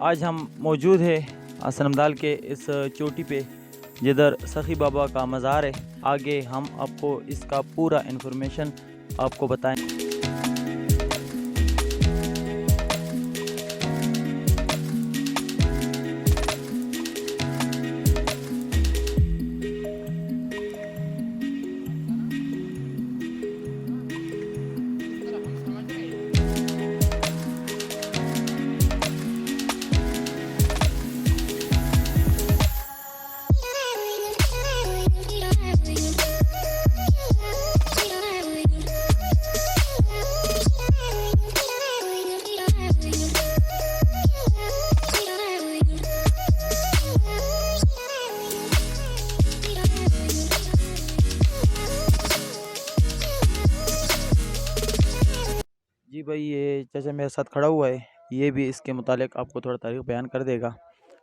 आज हम मौजूद है सनमदाल के इस चोटी पे जिधर सखी बाबा का मज़ार है। आगे हम आपको इसका पूरा इन्फॉर्मेशन आपको बताएं। जी भाई, ये चाचा मेरे साथ खड़ा हुआ है, ये भी इसके मुतालिक आपको थोड़ा तारीख बयान कर देगा।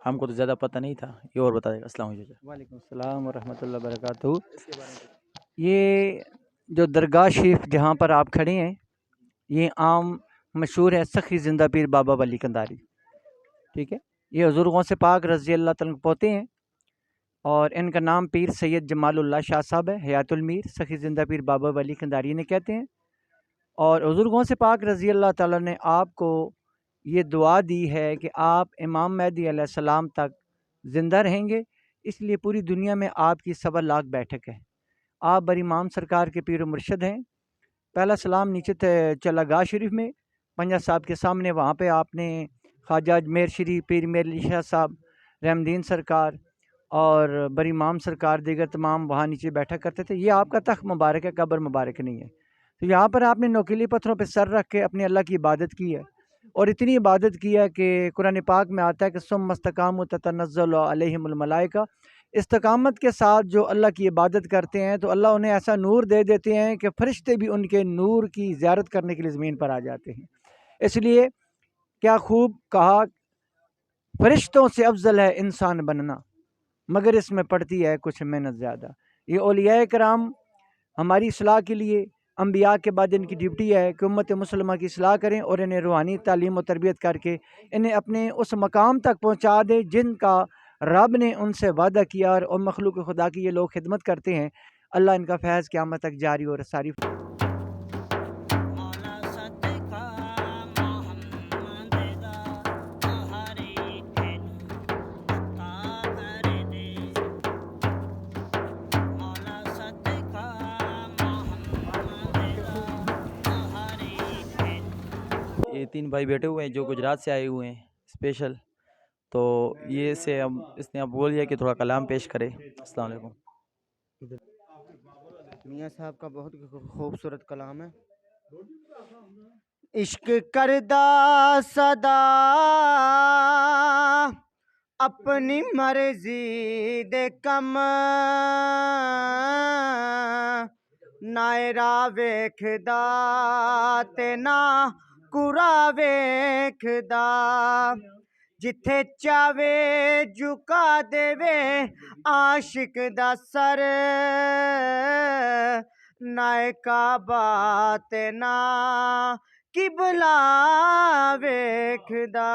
हमको तो ज़्यादा पता नहीं था, ये और बता देगा। अस्सलाम वालेकुम चाचा। वालेकुम अस्सलाम वरहमतुल्लाहि वबरकातुहू। ये जो दरगाह शरीफ जहाँ पर आप खड़े हैं, ये आम मशहूर है सखी ज़िंदा पीर बाबा वली कंधारी। ठीक है, ये हुज़ूर गौस पाक रज़ी अल्लाह तआला के पोते हैं और इनका नाम पीर सैयद जमालुल्लाह शाह साहब है। हयातुल मीर सखी ज़िंदा पीर बाबा वली कंधारी ने कहते हैं। और हुज़ूर गौस पाक रज़ी अल्लाह तआला ने आपको ये दुआ दी है कि आप इमाम महदी अलैहिस्सलाम तक ज़िंदा रहेंगे, इसलिए पूरी दुनिया में आपकी 1.25 लाख बैठक है। आप बर इमाम सरकार के पीर मुर्शद हैं। पहला सलाम नीचे चलागाह शरीफ में पंजा साहब के सामने, वहाँ पे आपने ख्वाजा अजमेर शरीफ पीर मेर अली शाह साहब रहमदीन सरकार और बर इमाम सरकार दीगर तमाम वहाँ नीचे बैठा करते थे। ये आपका तख्त मुबारक है, कब्र मुबारक नहीं है। तो यहाँ पर आपने नोकीली पत्थरों पे सर रख के अपने अल्लाह की इबादत की है और इतनी इबादत की है कि कुरान पाक में आता है कि सुम मस्तकाम ततनज़्ज़लु अलैहिमुल मलाइका। इस्तकामत के साथ जो अल्लाह की इबादत करते हैं तो अल्लाह उन्हें ऐसा नूर दे देते हैं कि फरिश्ते भी उनके नूर की ज़ियारत करने के लिए ज़मीन पर आ जाते हैं। इसलिए क्या खूब कहा, फरिश्तों से अफजल है इंसान बनना, मगर इसमें पड़ती है कुछ मेहनत ज़्यादा। ये औलिया कराम हमारी इस्लाह के लिए, अम्बिया के बाद इनकी ड्यूटी है कि उम्मत मुसलमा की इस्लाह करें और इन्हें रूहानी तालीम और तरबियत करके इन्हें अपने उस मकाम तक पहुँचा दें जिनका रब ने उनसे वादा किया। और मखलूक खुदा की ये लोग खिदमत करते हैं। अल्लाह इनका फैज़ क़यामत तक जारी और सारी। ये 3 भाई बैठे हुए हैं जो गुजरात से आए हुए हैं स्पेशल। तो ये से हम इसने अब बोल दिया कि थोड़ा कलाम पेश करे। अस्सलाम वालेकुम। मियाँ साहब का बहुत खूबसूरत कलाम है। इश्क करदा सदा अपनी मर्जी दे कम, नायरा वेखदा ते ना कुरा वेखदा, जिथे चावे झुका देवे आशिक दा सर, नायका बात ना किबला वेखदा।